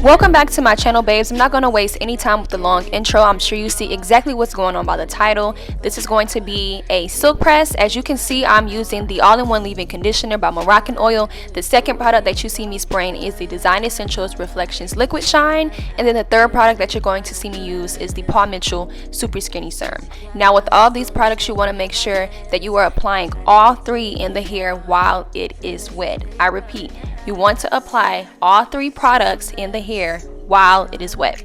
Welcome back to my channel, babes. I'm not going to waste any time with the long intro. I'm sure you see exactly what's going on by the title. This is going to be a silk press. As you can see, I'm using the all-in-one leave-in conditioner by Morracanoil. The second product that you see me spraying is the Design Essentials Reflections Liquid Shine, and then the third product that you're going to see me use is the Paul Mitchell Super Skinny Serum. Now, with all these products, you want to make sure that you are applying all three in the hair while it is wet. I repeat, you want to apply all three products in the hair while it is wet.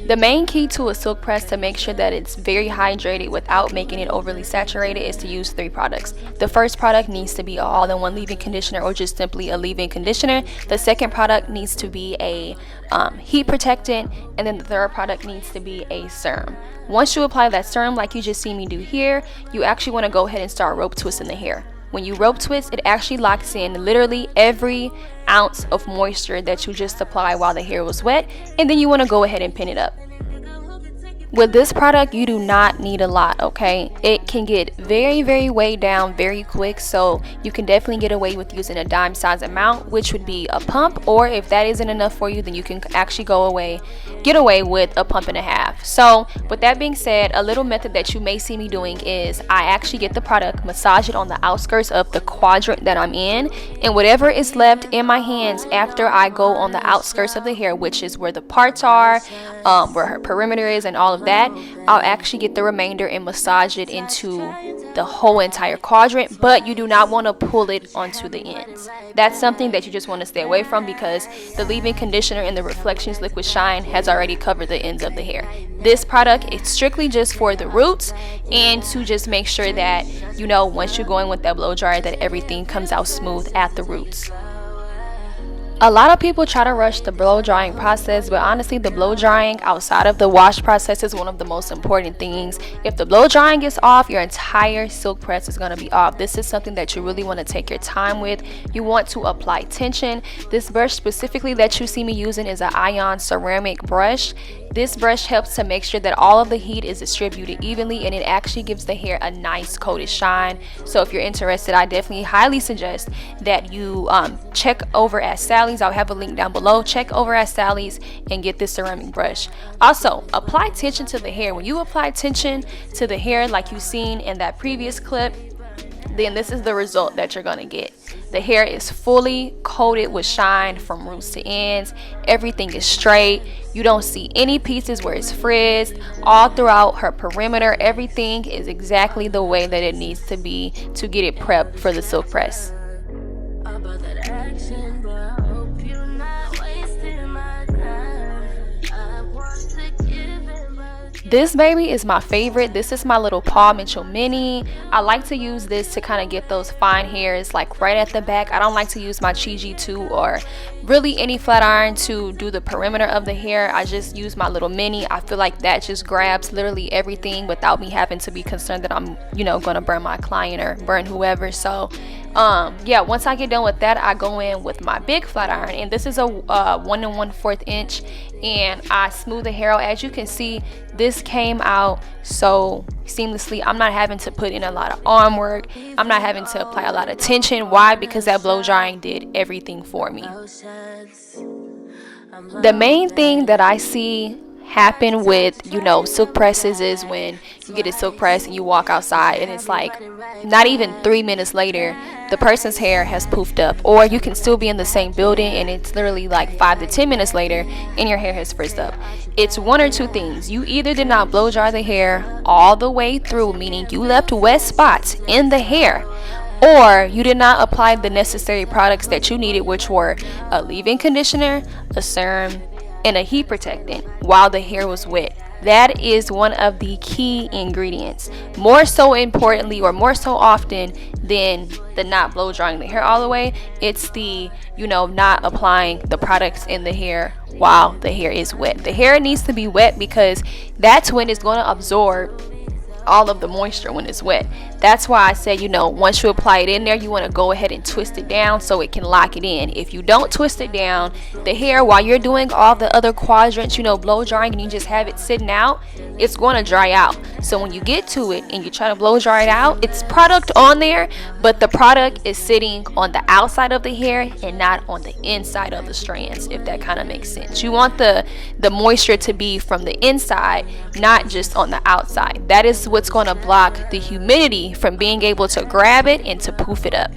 The main key to a silk press to make sure that it's very hydrated without making it overly saturated is to use three products. The first product needs to be an all-in-one leave-in conditioner or just simply a leave-in conditioner. The second product needs to be a heat protectant, and then the third product needs to be a serum. Once you apply that serum, like you just see me do here, you actually want to go ahead and start rope twisting the hair. When you rope twist, it actually locks in literally every ounce of moisture that you just applied while the hair was wet, and then you want to go ahead and pin it up. With this product, you do not need a lot, okay? It can get very weighed down very quick, so you can definitely get away with using a dime size amount, which would be a pump, or if that isn't enough for you, then you can actually get away with a pump and a half. So with that being said, a little method that you may see me doing is I actually get the product, massage it on the outskirts of the quadrant that I'm in, and whatever is left in my hands after I go on the outskirts of the hair, which is where the parts are, where her perimeter is and all of that, I'll actually get the remainder and massage it into the whole entire quadrant, but you do not want to pull it onto the ends. That's something that you just want to stay away from because the leave-in conditioner and the Reflections Liquid Shine has already covered the ends of the hair. This product is strictly just for the roots and to just make sure that, you know, once you go in with that blow dryer, that everything comes out smooth at the roots. A lot of people try to rush the blow drying process, but honestly, the blow drying outside of the wash process is one of the most important things. If the blow drying is off, your entire silk press is going to be off. This is something that you really want to take your time with. You want to apply tension. This brush specifically that you see me using is an ion ceramic brush. This brush helps to make sure that all of the heat is distributed evenly, and it actually gives the hair a nice coated shine. So if you're interested, I definitely highly suggest that you check over at Sally's. I'll have a link down below. Check over at Sally's and get this ceramic brush. Also, apply tension to the hair. When you apply tension to the hair like you've seen in that previous clip, then this is the result that you're going to get. The hair is fully coated with shine from roots to ends. Everything is straight. You don't see any pieces where it's frizzed. All throughout her perimeter, everything is exactly the way that it needs to be to get it prepped for the silk press. This baby is my favorite. This is my little Paul Mitchell mini. I like to use this to kind of get those fine hairs like right at the back. I don't like to use my Chi G2 or really any flat iron to do the perimeter of the hair. I just use my little mini. I feel like that just grabs literally everything without me having to be concerned that I'm, you know, gonna burn my client or burn whoever. So yeah, once I get done with that, I go in with my big flat iron, and this is a 1 1/4 inch, and I smooth the hair out. As you can see, this came out so seamlessly. I'm not having to put in a lot of arm work. I'm not having to apply a lot of tension. Why? Because that blow drying did everything for me. The main thing that I see happen with, you know, silk presses is when you get a silk press and you walk outside and it's like not even 3 minutes later the person's hair has poofed up, or you can still be in the same building and it's literally like 5 to 10 minutes later and your hair has frizzed up. It's one or two things. You either did not blow dry the hair all the way through, meaning you left wet spots in the hair, or you did not apply the necessary products that you needed, which were a leave-in conditioner, a serum, and a heat protectant while the hair was wet. That is one of the key ingredients. More so importantly, or more so often than the not blow drying the hair all the way, it's the, you know, not applying the products in the hair while the hair is wet. The hair needs to be wet because that's when it's going to absorb all of the moisture when it's wet. That's why I said, you know, once you apply it in there, you want to go ahead and twist it down so it can lock it in. If you don't twist it down, the hair, while you're doing all the other quadrants, you know, blow drying, and you just have it sitting out, it's going to dry out. So when you get to it and you try to blow dry it out, it's product on there, but the product is sitting on the outside of the hair and not on the inside of the strands, if that kind of makes sense. You want the moisture to be from the inside, not just on the outside. That is what's going to block the humidity from being able to grab it and to poof it up.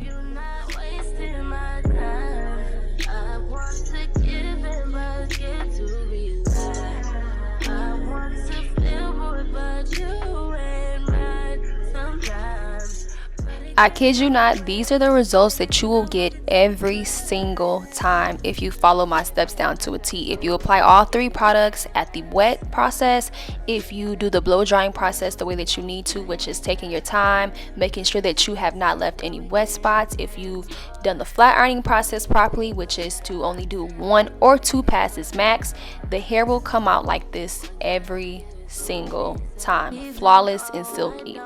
I kid you not, these are the results that you will get every single time if you follow my steps down to a T. If you apply all 3 products at the wet process, if you do the blow drying process the way that you need to, which is taking your time, making sure that you have not left any wet spots, if you've done the flat ironing process properly, which is to only do 1 or 2 passes max, the hair will come out like this every single time, flawless and silky.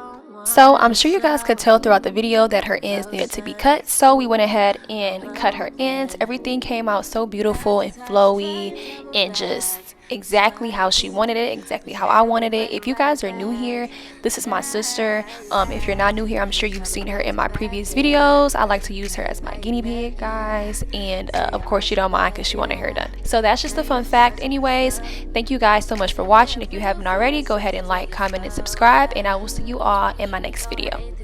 So I'm sure you guys could tell throughout the video that her ends needed to be cut, so we went ahead and cut her ends. Everything came out so beautiful and flowy and just exactly how she wanted it, exactly how I wanted it. If you guys are new here, this is my sister. If you're not new here, I'm sure you've seen her in my previous videos. I like to use her as my guinea pig, guys, and of course she don't mind because she wanted her done. So that's just a fun fact. Anyways, thank you guys so much for watching. If you haven't already, go ahead and like, comment, and subscribe, and I will see you all in my next video.